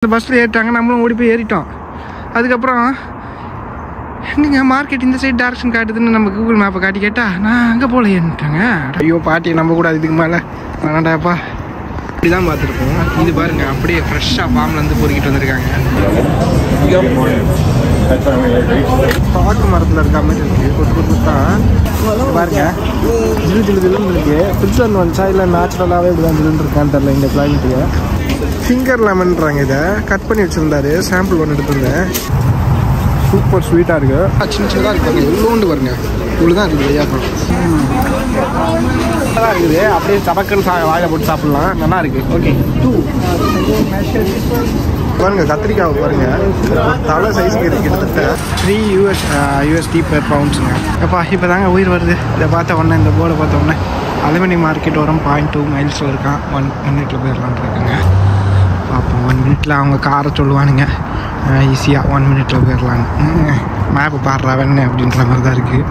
இந்த பஸ்ஸில் ஏறிட்டாங்க, நம்மளும் ஓடி போய் ஏறிட்டோம். அதுக்கப்புறம் எங்கங்க மார்க்கெட் இந்த சைடு டேரக்ஷன் காட்டுதுன்னு நம்ம கூகுள் மேப்பை காட்டி கேட்டால் நான் அங்கே போல ஏறிட்டாங்க. ஐயோ பாட்டி நம்ம கூட இதுக்கு மேலே வேணாண்டாப்பா. இப்படி தான் பார்த்துருக்கோம். இது பாருங்க அப்படியே ஃப்ரெஷ்ஷாக ஃபார்ம்லேருந்து பொறுக்கிட்டு வந்திருக்காங்க. பாக்கு மரத்தில் இருக்க மாதிரி இருக்குது. கொத்து கொத்தான் பாருங்க, ஜில்லு ஜில்லு ஜில்லுன்னு இருக்குது. ஃபில்டர் வந்துச்சா இல்லை நேச்சுரலாகவே இப்படி தான் ஜில்லுன்னு இருக்கான்னு தெரில இந்த கிளைமேட்டுக்கு. ஃபிங்கர் லெமன்றாங்க. இதை கட் பண்ணி வச்சுருந்தாரு, சாம்பிள் ஒன்று எடுத்துருந்தேன். சூப்பர் ஸ்வீட்டாக இருக்குது. சின்ன சின்னதாக இருக்குது, உள்ளோண்டு பாருங்க, இவ்வளோ தான் இருக்குது. ஐயாப்பம் நல்லா இருக்குது. அப்படியே சபக்குன்னு வாயில் போட்டு சாப்பிட்லாம், நல்லா இருக்குது. ஓகே பாருங்க, கத்திரிக்காவை பாருங்க, தலை சைஸுக்கு இருக்குது. கிட்டத்தட்ட 3 USD per பவுண்ட்ஸுங்க. அப்பா இப்போ தாங்க உயிர் வருது. இதை பார்த்த உடனே, இந்த போர்டை பார்த்த உடனே அலுமினி மார்க்கெட் வரும் 0.2 மைல்ஸில் இருக்கான். 1 மினிட்ல போயிடலான் இருக்குங்க. பார்ப்போம். 1 மினிட்ல அவங்க காரை சொல்லுவானுங்க, ஈஸியாக 1 மினிட்ல போயிடலான்னு. மேப்பு பாடுறா வேணே அப்படின்ற மாதிரி தான் இருக்குது.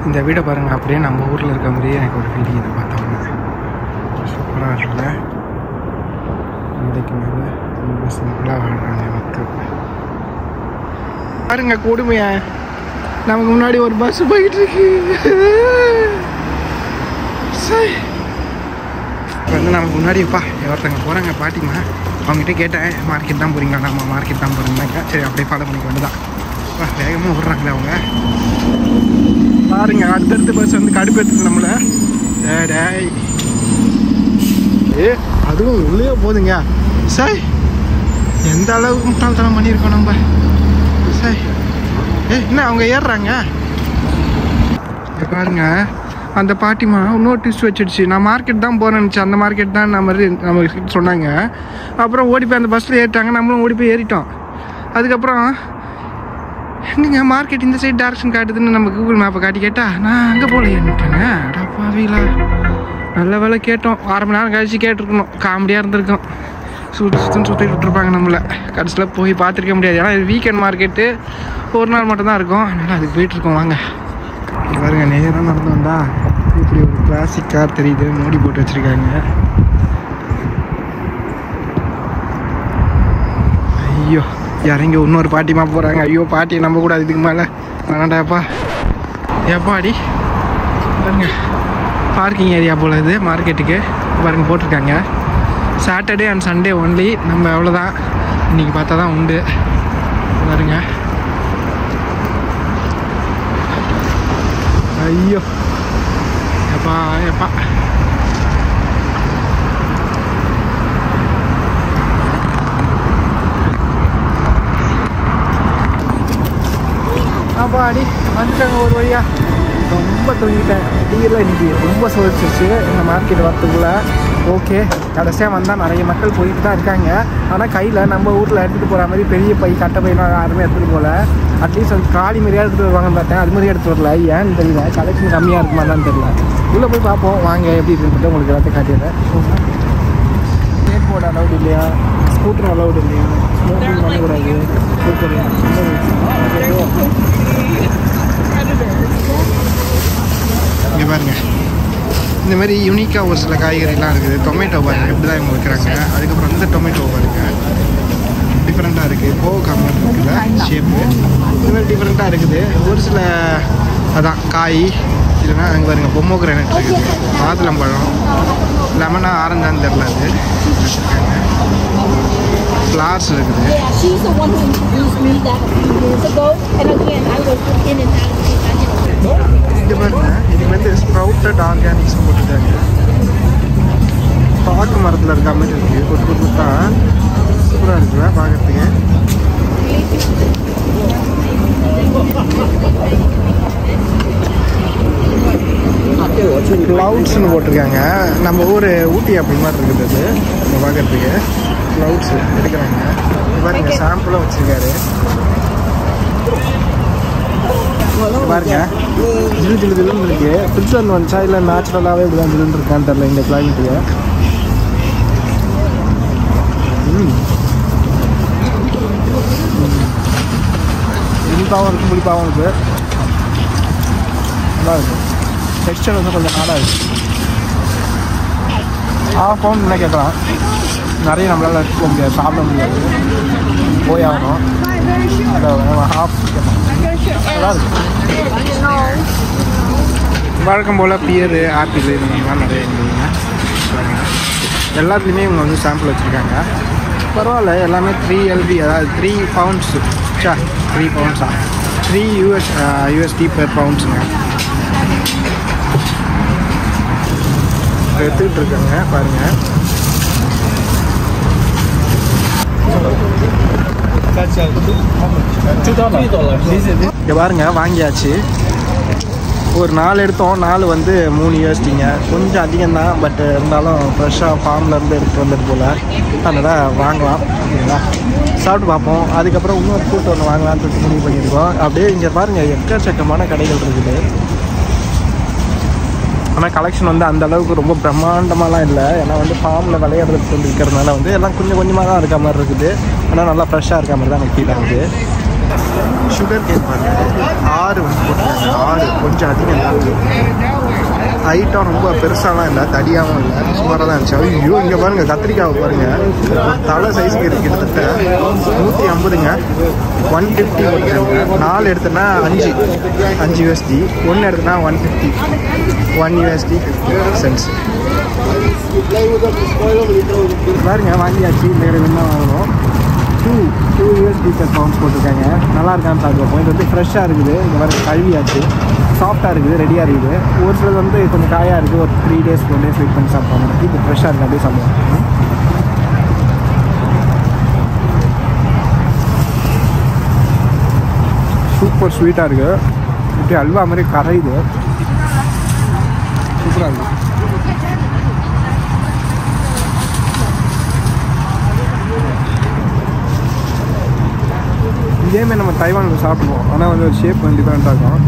இந்த வீடை பாருங்கள், அப்படியே நம்ம ஊரில் இருக்க மாதிரியே எனக்கு ஒரு ஃபீலிங். இதை பார்த்தோம்னா சூப்பராக இருக்குல்ல. இதுக்கு மேலே ரொம்ப சிம்பிளாக வாழ்கிறாங்க மக்கள். பாருங்க கொடுமையா, நமக்கு முன்னாடி ஒரு பஸ் போயிட்டு இருக்கு. சரி, இப்போ வந்து நமக்கு முன்னாடி ஒருத்தங்க போகிறாங்க பாட்டிமா. அவங்ககிட்ட கேட்டேன், மார்க்கெட் தான் போகிறீங்களா? நம்ம மார்க்கெட் தான் போகிறீங்கன்னாங்க. சரி அப்படியே ஃபாலோ பண்ணிக்க வேண்டியதான். வேகமாக விட்றாங்களே அவங்க. பாருங்க, அடுத்தடுத்த பஸ் வந்து கடுப்பு எடுத்துது நம்மளை. அதுவும் உள்ளே போதுங்க. சரி, எந்த அளவுக்கு முட்டாள்தனம் பண்ணியிருக்கோம் நம்ம. சரி என்ன அவங்க ஏறுறாங்க பாருங்க. அந்த பாட்டிமா இன்னொரு டிஸ்ட் வச்சிடுச்சு. நான் மார்க்கெட் தான் போகிறேன்னு நினச்சேன், அந்த மார்க்கெட் தான் நம்ம சொன்னாங்க. அப்புறம் ஓடி போய் அந்த பஸ்ஸில் ஏறிட்டாங்க, நம்மளும் ஓடி போய் ஏறிட்டோம். அதுக்கப்புறம் எங்கங்க மார்க்கெட் இந்த சைடு டேரக்ஷன் காட்டுதுன்னு நம்ம கூகுள் மேப்பை காட்டி கேட்டால் நான் அங்கே போல ஏறிட்டாங்க. அடப்பாவீங்களா, நல்ல வேலை கேட்டோம். 1/2 மணி நேரம் கழிச்சு கேட்டிருக்கணும், காமெடியாக இருந்திருக்கும். சுற்றிட்டு விட்டுருப்பாங்க நம்மளை. கடைசியில் போய் பார்த்துருக்க முடியாது, ஏன்னா இது வீக்கெண்ட் மார்க்கெட்டு, ஒரு நாள் மட்டும்தான் இருக்கும். அதனால் அதுக்கு போயிட்டுருக்கோம். வாங்க பாருங்க, நேரம் நடந்து வந்தா இப்படி ஒரு கிளாசிக் கார் தெரியுது, மூடி போட்டு வச்சுருக்காங்க. ஐயோ, இறங்கி இன்னொரு பாட்டிமா போகிறாங்க. ஐயோ பாட்டி நம்ம கூட இதுக்கு மேலே வேணாண்டாப்பா. ஏப்பாடி பாருங்க, பார்க்கிங் ஏரியா போல் இது மார்க்கெட்டுக்கு பாருங்க போட்டிருக்காங்க. Saturday and Sunday only. நம்ம அவ்வளோதான், இன்றைக்கி பார்த்தா தான் உண்டு. பாருங்க, ஐயோ எப்பா எப்பா. அப்பாடி வந்துட்டாங்க ஒரு வழியா. ரொம்ப தூங்கிட்டேன். டீலாம் இன்றைக்கி ரொம்ப சோதிச்சிருச்சு இந்த மார்க்கெட் வரத்துக்குள்ளே. ஓகே, கடைசியாக வந்தால் நிறைய மக்கள் போயிட்டு தான் இருக்காங்க. ஆனால் கையில் நம்ம ஊரில் எடுத்துகிட்டு போகிற மாதிரி பெரிய பை கட்டை பையெல்லாம் யாருமே எடுத்துகிட்டு போகல. அட்லீஸ்ட் அது ட்ராலி மாதிரியாக எடுத்துகிட்டு வருவாங்கன்னு பார்த்தேன், அது மாதிரியே எடுத்துகிட்டு வரல. ஏன்னு தெரியல, கலெக்ஷன் கம்மியாக இருக்குமா தான் தெரியல. உள்ளே போய் பார்ப்போம் வாங்க, எப்படி இருக்குன்னு உங்களுக்கு எல்லாத்தையும் காட்டிடுறேன். ஸ்கேட் போர்டு அலவுட் இல்லையா, ஸ்கூட்டர் அலவுட் இல்லையா, ஸ்மோக்கிங் பண்ணக்கூடாது. இங்கே பாருங்க, இந்த மாதிரி யூனிக்காக ஒரு சில காய்கறிலாம் இருக்குது. டொமேட்டோ பாருங்க, இப்படி தான் இவங்க வைக்கிறாங்க. அதுக்கப்புறம் இந்த டொமேட்டோ பாருங்க, டிஃப்ரெண்ட்டாக இருக்குது. கோவக்காய் மாதிரி இருக்குல்ல ஷேப்பு, இந்த மாதிரி டிஃப்ரெண்ட்டாக இருக்குது. ஒரு சில அதான் காய் இல்லைன்னா அங்கே பாருங்க பொம்மோகிரானட் இருக்குது, மாதுளம்பழம், லெமனா ஆரஞ்சான்னு தெரில, அது வச்சுருக்காங்க. ஃப்ளார்ஸ் இருக்குது. இது பாருங்க, இது வந்து ஸ்ப்ரவுட்டட் ஆர்கானிக்ஸ் போட்டுருக்காங்க. பாக்கு மரத்தில் இருக்க மாதிரி இருக்குது. கொத்து கொத்தான் சூப்பராக இருக்குல்ல பார்க்குறதுக்கு. க்ளவுட்ஸ்னு போட்டிருக்காங்க. நம்ம ஊர் ஊட்டி அப்படி மாதிரி இருக்குது. அது நம்ம பார்க்குறதுக்கு க்ளவுட்ஸ் எடுக்கிறாங்க. பாருங்க, சாம்பிளாக வச்சுருக்காரு. பாருங்க, ஜில்லு ஜில்லு ஜில்லுன்னு இருக்குது. ஃபில்டர் வந்துச்சா இல்லை நேச்சுரலாகவே இப்படி தான் ஜில்லுன்னு இருக்கான்னு தெரில இந்த கிளைமேட்டுக்கு. இனிப்பாகவும் இருக்குது, புளிப்பாகவும் இருக்குது. நல்லா இருக்குது. டெக்ஸ்டர் வந்து கொஞ்சம் நாடாக இருக்குது. ஹாஃப் பவுண்ட் என்ன கேட்கலாம், நிறைய நம்மளால் எடுத்துக்க முடியாது, சாப்பிட முடியாது, போய் ஆகணும். ஹாஃப் கேட்கலாம். வழக்கம் போல் பியரு, ஆப்பிள் இந்த மாதிரிலாம் நிறைய இருந்ததுங்க. எல்லாத்துலேயுமே இவங்க வந்து சாம்பிள் வச்சுருக்காங்க. பரவாயில்ல, எல்லாமே 3 LB, அதாவது 3 பவுண்ட்ஸு. 3 பவுண்ட்ஸா, 3 USD பெர் பவுண்ட்ஸுங்க எடுத்துக்கிட்டு இருக்காங்க. பாருங்கள், இங்கே பாருங்கள், வாங்கியாச்சு. ஒரு 4 எடுத்தோம். 4 வந்து 3 USDங்க. கொஞ்சம் அதிகம்தான், பட் இருந்தாலும் ஃப்ரெஷ்ஷாக ஃபார்ம்லேருந்து எடுத்துகிட்டு வந்தது போல், அதனால் வாங்கலாம். ஓகேங்களா, சாப்பிட்டு பார்ப்போம். அதுக்கப்புறம் இன்னொரு ஃப்ரூட் ஒன்று வாங்கலாம்னு சொல்லிட்டு முடிவு பண்ணியிருக்கோம். அப்படியே இங்கே பாருங்கள், எக்கச்சக்கமான கடைகள் இருக்குது. ஆனால் கலெக்ஷன் வந்து அந்தளவுக்கு ரொம்ப பிரம்மாண்டமாலாம் இல்லை. ஏன்னா வந்து ஃபார்மில் விளையாடுறதுக்கு வந்து இருக்கிறதுனால வந்து எல்லாம் கொஞ்சம் கொஞ்சமாக தான் இருக்க மாதிரி இருக்குது. ஆனால் நல்லா ஃப்ரெஷ்ஷாக இருக்க மாதிரி தான் எனக்கு ஃபீல் ஆகுது. சுகர் கேன் பாருங்கள், 6 வந்து போட்டுருக்காங்க. 6 கொஞ்சம் அதிகம் தான். ஹைட்டாக ரொம்ப பெருசாலாம் இல்லை, தடியாகவும் இல்லை, சுமாராக தான் இருந்துச்சு. ஐயோ, இங்கே பாருங்கள், கத்திரிக்காவை பாருங்கள், தலை சைஸுக்கு இருக்குது. கிட்டத்தட்ட 150ங்க. 150 போட்டுருக்காங்க. 4 எடுத்தோன்னா 5 USD, 1 எடுத்தோன்னா 150, 1 USD 50 cents. பாருங்க, வாங்கியாச்சு. வேறு என்ன வாங்கணும், 2 USD பெர் பவுண்ட்ஸ் போட்டிருக்காங்க. நல்லா இருக்கான்னு பார்க்குறோம். இது வந்து ஃப்ரெஷ்ஷாக இருக்குது. இந்த மாதிரி கழுவியாச்சு, சாஃப்டாக இருக்குது, ரெடியாக இருக்குது. ஒரு சிலது வந்து கொஞ்சம் காயாக இருக்குது. ஒரு 3 days 4 days வெயிட் பண்ணி சாப்பிட்றாங்க. இது ஃப்ரெஷ்ஷாக இருக்குது, அப்படியே சாப்பிடுவோம். சூப்பர் ஸ்வீட்டாக இருக்குது. இப்படி அல்வா மாதிரி கரையுது, சூப்பராக இருக்குது. இதேமாதிரி நம்ம தைவானில் சாப்பிடுவோம். ஆனால் வந்து ஒரு ஷேப் வந்து டிஃப்ரெண்ட்டாக இருக்கும்.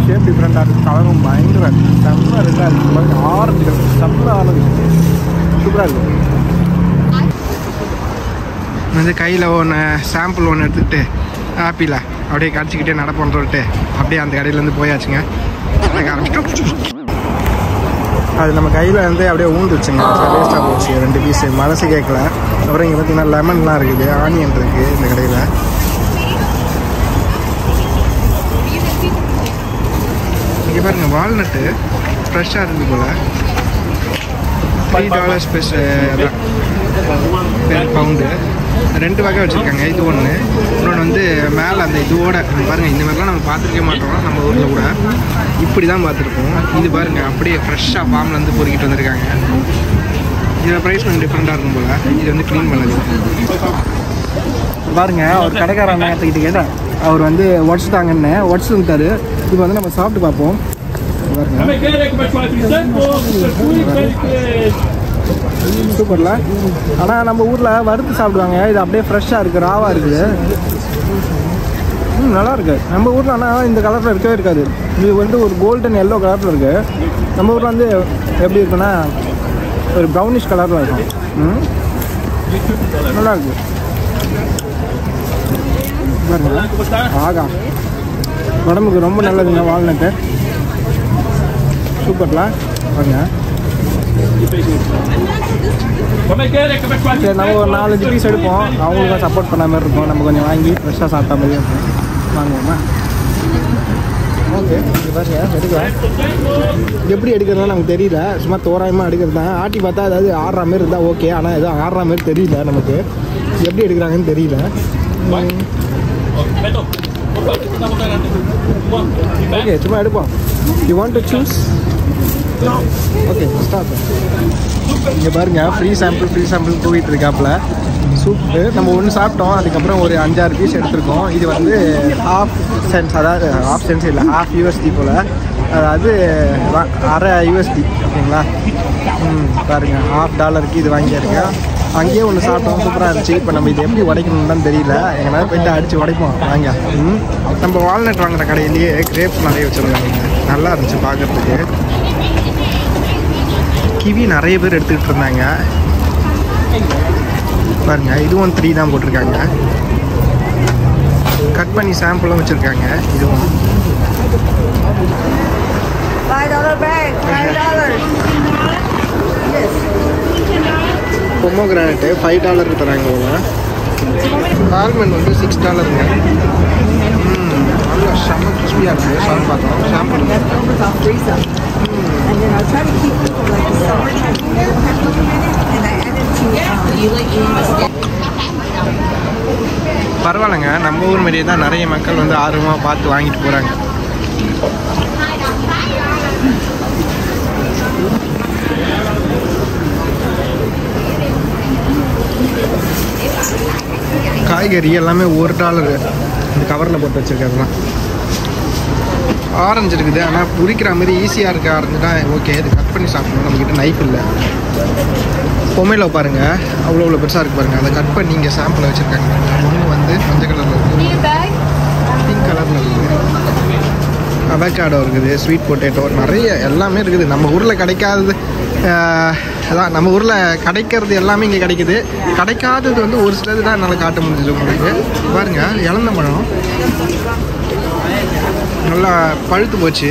ஷேப் டிஃப்ரெண்ட்டாக இருக்குது, கலரும் பயங்கர செம்ம ரெண்டாக இருக்குது. ஆரஞ்சு கலர் செம்ம ஆரஞ்சு, சூப்பராக இருக்குது. வந்து கையில் ஒன்று சாம்பிள் ஒன்று எடுத்துக்கிட்டு ஆப்பிளை அப்படியே கடிச்சிக்கிட்டே நடப்போன்னு சொல்லிட்டு அப்படியே அந்த கடையிலேருந்து போயாச்சுங்க. அது நம்ம கையில் வந்து அப்படியே ஊந்துச்சுங்க, வேஸ்ட்டாக போச்சு 2 பீஸு. மனசு கேட்கல. அப்புறம் இங்கே பார்த்தீங்கன்னா லெமன்லாம் இருக்குது, ஆனியன் இருக்குது இந்த கடையில். இங்கே பாருங்கள், வால்நட்டு ஃப்ரெஷ்ஷாக இருக்குது போல். $3 பெர் பவுண்டு. 2 வகை வச்சுருக்காங்க. இது ஒன்று, இன்னொன்று வந்து மேலே அந்த இதுவோட பாருங்கள். இந்த மாதிரிலாம் நம்ம பார்த்துருக்கே மாட்டோம் நம்ம ஊரில் கூட, இப்படி தான் பார்த்துருப்போம். இது பாருங்கள், அப்படியே ஃப்ரெஷ்ஷாக ஃபார்ம்லேருந்து பொறுக்கிட்டு வந்திருக்காங்க. இதோட ப்ரைஸ் கொஞ்சம் டிஃப்ரெண்ட்டாக இருக்கும் போல். இது வந்து க்ளீன் பண்ணது பாருங்கள். அவர் கடைக்கார அண்ணன் எடுத்துக்கிட்டு கேட்டேன், அவர் வந்து ஒட்ஸ் தாங்கன்னு ஒட்ஸ் இருந்தார். இப்போ வந்து நம்ம சாப்பிட்டு பார்ப்போம். சூப்பர்ல. ஆனால் நம்ம ஊரில் வறுத்து சாப்பிடுவாங்க, இது அப்படியே ஃப்ரெஷ்ஷாக இருக்குது, ராவாக இருக்குது. நல்லா இருக்குது. நம்ம ஊரில் ஆனால் இந்த கலரில் இருக்கவே இருக்காது. இது வந்து ஒரு கோல்டன் எல்லோ கலரில் இருக்குது. நம்ம ஊரில் வந்து எப்படி இருக்குன்னா ஒரு ப்ரௌனிஷ் கலரில் இருக்கும். நல்லா இருக்குது. ஆகா, உடம்புக்கு ரொம்ப நல்லதுங்க வால்நட்டு. சூப்பர்ல பாருங்க. சரி, நம்ம ஒரு 4-5 பீஸ் எடுப்போம். அவங்களுக்கும் சப்போர்ட் பண்ண மாதிரி இருக்கும். நம்ம கொஞ்சம் வாங்கி ஃப்ரெஷ்ஷாக சாப்பிட்டா மாதிரி இருக்கும். வாங்குவோமா? ஓகே, பாருங்க, எடுக்கலாம். எப்படி எடுக்கிறதுனா நமக்கு தெரியல, சும்மா தோராயமாக எடுக்கிறது தான். ஆட்டி பார்த்தா அதாவது ஆடுற மாதிரி இருந்தால் ஓகே, ஆனால் எதுவும் ஆடுற மாதிரி தெரியல நமக்கு. எப்படி எடுக்கிறாங்கன்னு தெரியல. ஓகே, சும்மா எடுப்போம். You want to choose? Okay, start. இங்கே பாருங்கள், ஃப்ரீ சாம்பிள் போயிட்டு இருக்காப்புல. சூப்பு நம்ம ஒன்று சாப்பிட்டோம். அதுக்கப்புறம் ஒரு 5-6 பீஸ் எடுத்துருக்கோம். இது வந்து ½ சென்ட்ஸ், அதாவது ½ சென்ட்ஸ் இல்லை, ½ USD போல். அதாவது அரை USD. ஓகேங்களா? பாருங்கள், $1/2 இது வாங்கியிருக்கேன். அங்கேயே ஒன்று சாப்பிட்டோம், சூப்பராக இருந்துச்சு. இப்போ நம்ம இது எப்படி உடைக்கணும்னு தான் தெரியல. எங்கேனாலும் போய்ட்டு அடித்து உடைப்போம் வாங்க. நம்ம வால்நட் வாங்குற கடையிலேயே கிரேப்ஸ் நிறைய வச்சுருக்காங்க, நல்லா இருந்துச்சு பார்க்குறதுக்கு. கிவி நிறைய பேர் எடுத்துக்கிட்டு இருந்தாங்க பாருங்க. இதுவும் 3 தான் போட்டிருக்காங்க. கட் பண்ணி சாம்பிளும் வச்சுருக்காங்க. இதுவும் $5 bag, $5. பொமோகிரானேட்டு $5 தராங்க போல. ஆல்மண்ட் வந்து $6. நல்லா செம்ம கிறிஸ்பியாக இருக்குது. சாப்பிட்டு பார்த்தோம். சாம்பிள் பரவாயில்லைங்க. நம்ம ஊர் மாதிரியே தான் நிறைய மக்கள் வந்து ஆர்வமாக பார்த்து வாங்கிட்டு போகிறாங்க. காய்கறி எல்லாமே $1 இந்த கவரில் போட்டு வச்சுருக்கிறதுலாம். ஆரஞ்சு இருக்குது, ஆனால் உரிக்கிற மாதிரி ஈஸியாக இருக்க ஆரஞ்சு தான் ஓகே. இது கட் பண்ணி சாப்பிடணும். நம்மக்கிட்ட நைஃப் இல்லை. பொம்மையில் பாருங்கள், அவ்வளோ பெருசாக இருக்குது பாருங்கள். அதை கட் பண்ணி இங்கே சாம்பிளை வச்சுருக்காங்க. ஒன்று வந்து மஞ்சள் கலரில் இருக்குது, பிங்க் கலரில் இருக்குது, அவகாடோ இருக்குது, ஸ்வீட் பொட்டேட்டோ, நிறைய எல்லாமே இருக்குது. நம்ம ஊரில் கிடைக்காதது அதான், நம்ம ஊரில் கிடைக்கிறது எல்லாமே இங்கே கிடைக்குது. கிடைக்காதது வந்து ஒரு சிலது தான் என்னால் காட்ட முடிஞ்சது உங்களுக்கு. பாருங்கள், இழந்த பழம் நல்லா பழுத்து போச்சு.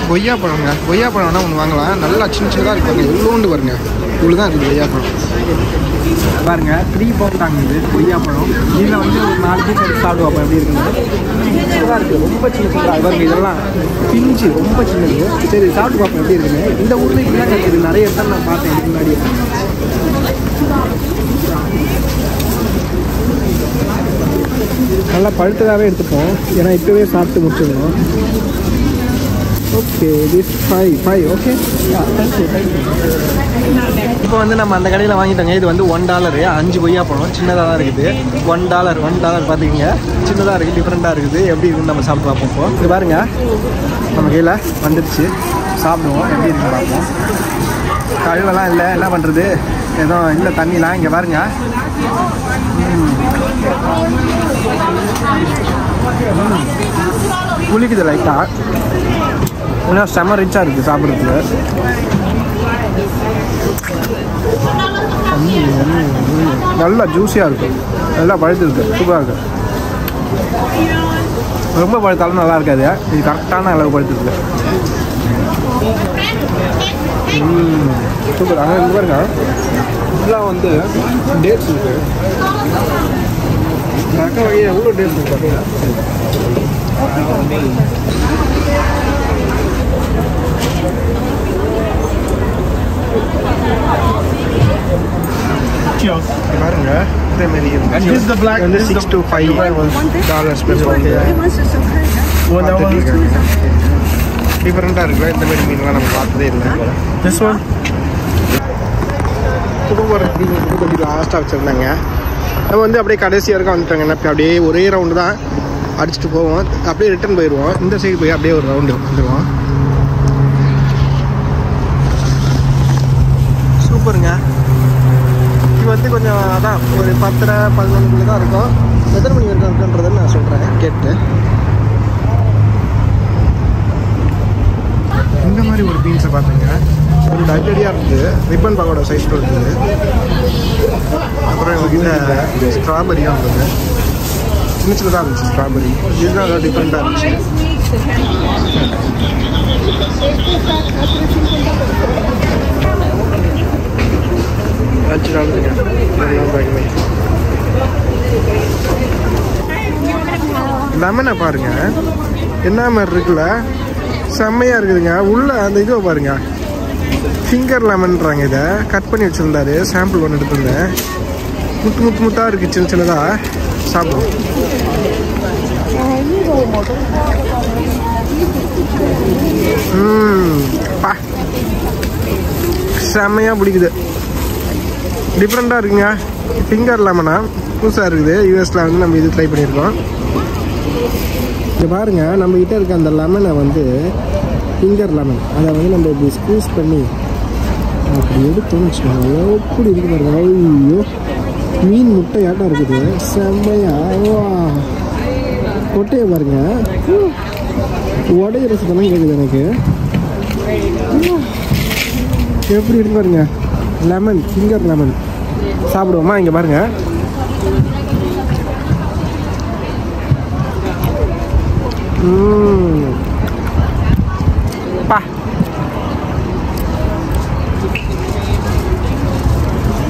கொய்யா பழங்க, கொய்யா பழம்னா ஒன்று வாங்கலாம். நல்லா சின்ன சின்னதாக இருக்குது. எவ்வளோண்டு பாருங்க, இவ்வளோ தான் இருக்குது கொய்யா பழம். பாருங்க, 3 pound தாங்குது கொய்யா பழம். இதில் வந்து ஒரு 4 பீஸ் எடுத்து சாப்பிடுவோம். எப்படி இருக்குங்க, சின்னதாக இருக்குது, ரொம்ப சின்ன சின்னதாக பாருங்க. இதெல்லாம் பிஞ்சு ரொம்ப சின்னது. சரி, சாப்பிட்டு பார்ப்போம் எப்படி இருக்குங்க. இந்த ஊரில் இப்படி தான் கிடைக்குது. நிறைய இடத்துல நான் பார்த்தேன் இதுக்கு முன்னாடி. நல்லா பழுத்ததாகவே எடுத்துப்போம், ஏன்னா இப்போவே சாப்பிட்டு முடிச்சிடணும். Okay, this 5 okay. இப்போ வந்து நம்ம அந்த கடையில் வாங்கிட்டோங்க. இது வந்து $1. 5 கொய்யா பழம் சின்னதாக தான் இருக்குது. $1 பார்த்துக்கிங்க, சின்னதாக இருக்குது, டிஃப்ரெண்ட்டாக இருக்குது. எப்படி இருக்குன்னு நம்ம சாப்பிட்டு பார்ப்போம். இப்போ இது பாருங்க, நம்ம கையில் வந்துடுச்சு. சாப்பிடுவோம், எப்படி இருக்குன்னு பார்ப்போம். கழுவெல்லாம் இல்லை, என்ன பண்ணுறது, எதுவும் இல்லை தண்ணிலாம். இங்கே பாருங்க, புளிக்குது லைட்டாக. இன்னும் செம்ம ரிச்சாக இருக்குது சாப்பிட்றதுக்கு. நல்லா ஜூஸியாக இருக்குது, நல்லா பழுத்து இருக்குது, சூப்பராக இருக்குது. ரொம்ப பழுத்தாலும் நல்லா இருக்காது. இது கரெக்டான அளவு பழுத்து இருக்குது. சூப்பர். ஆனால் இது பாருங்க, இதெல்லாம் வந்து டேட்ஸ் இருக்குது. அக்கா வகையில் எவ்வளோ டேட்ஸ் இருக்கு. பாருங்க, இதே மாதிரி வந்து $6 to $5 டிஃப்ரெண்ட்டாக இருக்குல்ல. இந்த மாதிரி மீன்லாம் நம்ம பார்த்ததே இல்லை. கொஞ்சம் லாஸ்ட்டாக வச்சுருந்தாங்க. நம்ம வந்து அப்படியே கடைசியாக இருக்க வந்துட்டாங்க. என்ன அப்படியே ஒரே ரவுண்டு தான் அடிச்சுட்டு போவோம், அப்படியே ரிட்டர்ன் போயிடுவோம். இந்த சைடு போய் அப்படியே ஒரு ரவுண்டு வந்துடுவோம். சூப்பருங்க. இது வந்து கொஞ்சம் அதான் ஒரு 10:30-11 தான் இருக்கும். எத்தனை மணி வரைக்கும் இருக்குன்றதை நான் சொல்கிறேன் கேட்டு. இந்த மாதிரி ஒரு பீன்ஸை பார்த்துங்க, ஒரு டக்கடியாக இருக்குது. ரிப்பன் பக்கோட சைஸில் இருக்குது. அப்புறம் எங்ககிட்ட ஸ்ட்ராபெரியாக இருந்தது, சின்ன சின்னதாக இருந்துச்சு ஸ்ட்ராபெரி. இதுதான் ஏதாவது டிஃப்ரெண்ட்டாக இருந்துச்சு. லெமனை பாருங்க, என்ன மாதிரி இருக்குல்ல, செம்மையாக இருக்குதுங்க. உள்ள அந்த இதுவை பாருங்க, ஃபிங்கர் லெமன்றாங்க. இதை கட் பண்ணி வச்சுருந்தாரு. சாம்பிள் ஒன்று எடுத்துருந்தேன். முத்தாக இருக்குது, சின்ன சின்னதாக. சாப்பிடுவோம். செம்மையாக பிடிக்குது, டிஃப்ரெண்ட்டாக இருக்குங்க. ஃபிங்கர் லெமனா புதுசாக இருக்குது. யூஎஸில் வந்து நம்ம இது ட்ரை பண்ணியிருக்கோம். இங்கே பாருங்கள், நம்மக்கிட்ட இருக்க அந்த லெமனை வந்து ஃபிங்கர் லெமன், அதை வந்து நம்ம இப்படி ஸ்க்வீஸ் பண்ணி அப்படி எடுத்தோம்னு வச்சுக்கோங்க. எப்படி இருக்கு பாருங்க. ஐயோ, மீன் முட்டையாட்டம் இருக்குது, செம்மையா. கொட்டையை பாருங்க, உடைய ரசத்தெல்லாம் கேட்குது எனக்கு. எப்படி இருக்கு பாருங்க, லெமன், ஃபிங்கர் லெமன். சாப்பிடுவோமா? இங்கே பாருங்க, பா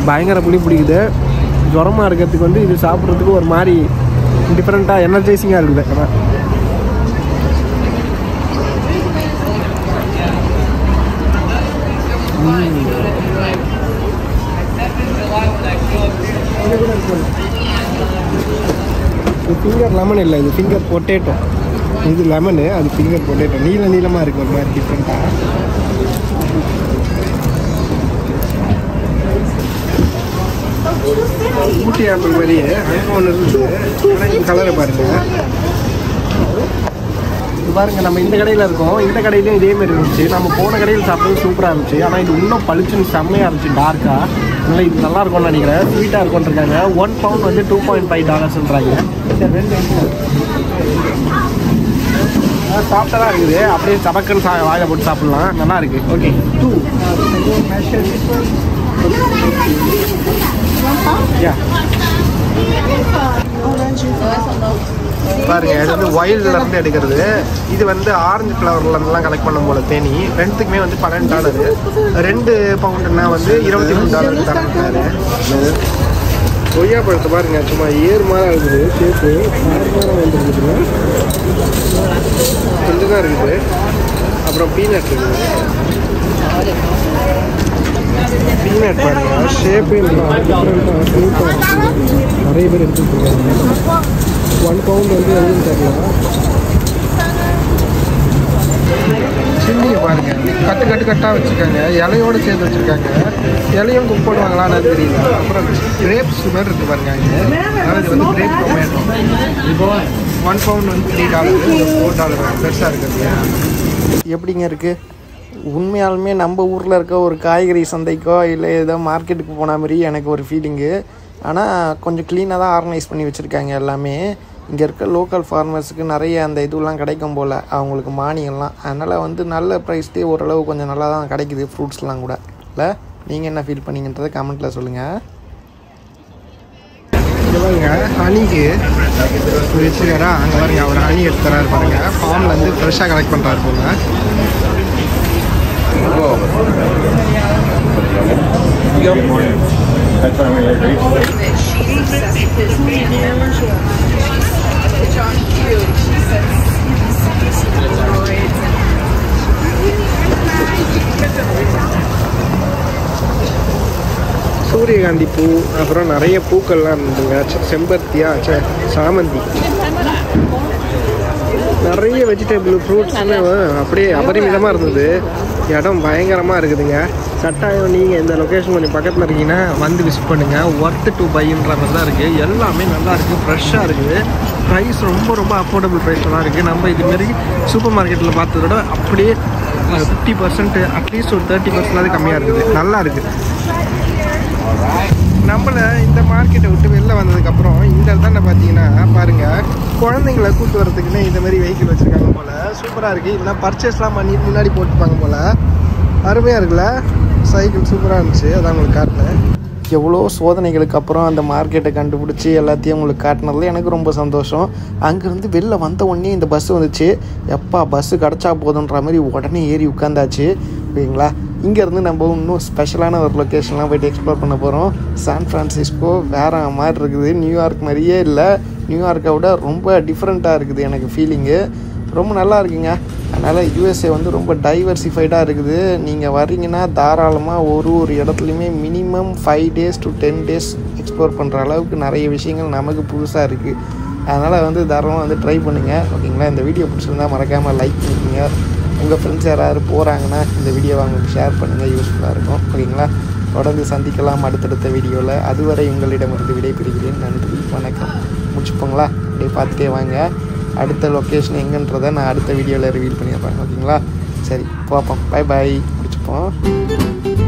பயங்கர புளி பிடிக்குது. ஜுரமாக இருக்கிறதுக்கு வந்து இது சாப்பிட்றதுக்கு ஒரு மாதிரி டிஃப்ரெண்ட்டாக எனர்ஜைசிங்காக இருக்குது. ஆனால் இது ஃபிங்கர் லெமன் இல்லை, இது ஃபிங்கர் பொட்டேட்டோ. இது லெமனு, அது ஃபிங்கர் பொட்டேட்டோ. நீளமாக இருக்குது ஒரு மாதிரி டிஃப்ரெண்ட்டாக. ஊட்டி ஆப்பிள் மாதிரியே அங்கே ஒன்று இருக்குது. ஆனால் இது கலரை பாருங்கள். இது பாருங்கள், நம்ம இந்த கடையில் இருக்கோம். இந்த கடையிலையும் இதேமாரி இருந்துச்சு. நம்ம போன கடையில் சாப்பிட்றது சூப்பராக இருந்துச்சு. ஆனால் இது இன்னும் பளிச்சுன்னு செம்மையாக இருந்துச்சு, டார்க்காக. அதனால் இது நல்லா இருக்கும்னு நினைக்கிறேன். ஸ்வீட்டாக இருக்கும்னு இருக்காங்க. 1 பவுண்ட் வந்து $2.5 சரி, 2 சாப்பிட்டா இருக்குது. அப்படியே சபக்குன்னு வாயில் போட்டு சாப்பிட்லாம். நல்லா இருக்குது. ஓகே, 2 பாருங்க. இது வந்து வைல்ட்லேருந்து எடுக்கிறது. இது வந்து ஆரஞ்சு ஃப்ளவர்லேருந்துலாம் கலெக்ட் பண்ணும் போல தேனி. ரெண்டுத்துக்குமே வந்து $12. 2 பவுண்டுன்னா வந்து $23 தராங்க. கொய்யா பழத்தை பாருங்க, சும்மா ஏறு மாதிரி இருக்குது. சேப்பு நார்மலாக வந்துருக்குதுங்க. கொஞ்சம் தான் இருக்குது. அப்புறம் பீனட் இருக்குது. பீனட் பாருங்க, ஷேப்பே டிஃப்ரெண்ட்டாக ஸ்மூத்தாக இருக்குது. நிறைய பேர் எடுத்துகிட்டு இருக்காங்க. 1 பவுண்ட் வந்து எதுவும் தெரியல. சில்லியை பாருங்க, கட்டாக வச்சுருக்காங்க. இலையோடு சேர்த்து வச்சுருக்காங்க. இலையும் குக் பண்ணுவாங்களான்னு தெரியல. அப்புறம் கிரேப்ஸ் மாதிரி இருக்குது பாருங்க. அதாவது இது வந்து கிரேப் டொமேட்டோ. இப்போ 1 பவுண்ட் வந்து $3, $4 பெருசாக இருக்குது. எப்படிங்க இருக்குது? உண்மையாலுமே நம்ம ஊரில் இருக்க ஒரு காய்கறி சந்தைக்கோ இல்லை ஏதோ மார்க்கெட்டுக்கு போன மாதிரி எனக்கு ஒரு ஃபீலிங்கு. ஆனால் கொஞ்சம் க்ளீனாக தான் ஆர்கனைஸ் பண்ணி வச்சுருக்காங்க எல்லாமே. இங்கே இருக்க லோக்கல் ஃபார்மர்ஸுக்கு நிறைய அந்த இதுவெலாம் கிடைக்கும் போல், அவங்களுக்கு மானியம்லாம். அதனால் வந்து நல்ல ப்ரைஸ்லேயே ஓரளவு கொஞ்சம் நல்லா தான் கிடைக்குது ஃப்ரூட்ஸ்லாம் கூட. இல்லை, நீங்கள் என்ன ஃபீல் பண்ணிங்கன்றதை கமெண்ட்டில் சொல்லுங்கள். பாருங்க, ஹனிக்கு வச்சுக்காரா அங்கே பாருங்க. அவர் ஹனி எடுத்து தராரு பாருங்க. ஃபார்மில் வந்து ஃப்ரெஷ்ஷாக கலெக்ட் பண்ணுறாரு போங்க. சூரியகாந்தி பூ, அப்புறம் நிறைய பூக்கள்லாம் இருந்துங்க. செம்பருத்தியா, சாமந்தி, நிறைய வெஜிடபிள் ஃப்ரூட்ஸ்னு அப்படியே அபரிமிதமாக இருந்தது. இடம் பயங்கரமாக இருக்குதுங்க. கட்டாயம் நீங்கள் இந்த லொக்கேஷன் கொஞ்சம் பக்கத்தில் இருக்கீங்கன்னா வந்து விசிட் பண்ணுங்கள். ஒர்த்து டு பைன்ற மாதிரி தான் இருக்குது. எல்லாமே நல்லா இருக்குது, ஃப்ரெஷ்ஷாக இருக்குது. ப்ரைஸ் ரொம்ப அஃபோர்டபுள் ப்ரைஸில் தான் இருக்குது. நம்ம இதுமாரி சூப்பர் மார்க்கெட்டில் பார்த்தத விட அப்படியே 50%, அட்லீஸ்ட் ஒரு 30% கம்மியாக இருக்குது. நல்லா இருக்குது. நம்மளை இந்த மார்க்கெட்டை விட்டு வெளில வந்ததுக்கப்புறம் இந்த தானே பார்த்தீங்கன்னா பாருங்கள், குழந்தைங்கள கூப்பிட்டு வரதுக்குன்னு இந்த மாதிரி வெஹிக்கிள் வச்சுருக்காங்க போல். சூப்பராக இருக்குது. இதெல்லாம் பர்ச்சேஸ்லாம் பண்ணி முன்னாடி போட்டுப்பாங்க போல். அருமையாக இருக்குல்ல? சைக்கிள் சூப்பராக இருந்துச்சு. அதான் உங்களுக்கு காட்டினேன். எவ்வளோ சோதனைகளுக்கு அப்புறம் அந்த மார்க்கெட்டை கண்டுபிடிச்சி எல்லாத்தையும் உங்களுக்கு காட்டினதில் எனக்கு ரொம்ப சந்தோஷம். அங்கேருந்து வெளில வந்த உடனே இந்த பஸ்ஸு வந்துச்சு. எப்பா பஸ்ஸு கிடச்சா போதுன்ற மாதிரி உடனே ஏறி உட்காந்தாச்சு. ஓகேங்களா? இங்கேருந்து நம்ம இன்னும் ஸ்பெஷலான ஒரு லொக்கேஷன்லாம் போய்ட்டு எக்ஸ்ப்ளோர் பண்ண போகிறோம். சான் ஃப்ரான்சிஸ்கோ வேறு மாதிரி இருக்குது. நியூயார்க் மாதிரியே இல்லை, நியூயார்க்கை விட ரொம்ப டிஃப்ரெண்ட்டாக இருக்குது எனக்கு ஃபீலிங்கு. ரொம்ப நல்லா இருக்குங்க. அதனால் யூஎஸ்ஏ வந்து ரொம்ப டைவர்சிஃபைடாக இருக்குது. நீங்கள் வர்றீங்கன்னா தாராளமாக ஒரு இடத்துலையுமே minimum 5 days to 10 days explore பண்ணுற அளவுக்கு நிறைய விஷயங்கள் நமக்கு புதுசாக இருக்குது. அதனால் வந்து தாராளமாக வந்து ட்ரை பண்ணுங்கள். ஓகேங்களா? இந்த வீடியோ பிடிச்சிருந்தா மறக்காமல் லைக் பண்ணிக்கோங்க. உங்கள் ஃப்ரெண்ட்ஸ் யாராவது போகிறாங்கன்னா இந்த வீடியோவை அவங்களுக்கு ஷேர் பண்ணுங்கள், யூஸ்ஃபுல்லாக இருக்கும். ஓகேங்களா? தொடர்ந்து சந்திக்கலாம் அடுத்தடுத்த வீடியோவில். அதுவரை உங்களிடமிருந்து விடைபெறுகிறேன். நன்றி, வணக்கம். முடிச்சுப்போங்களா? அப்படியே பார்த்துட்டே வாங்க. அடுத்த லொக்கேஷன் எங்கன்றதை நான் அடுத்த வீடியோவில் ரிவீல் பண்ணிடுறேன். ஓகேங்களா? சரி, பார்ப்போம். Bye bye. முடிச்சுப்போம்.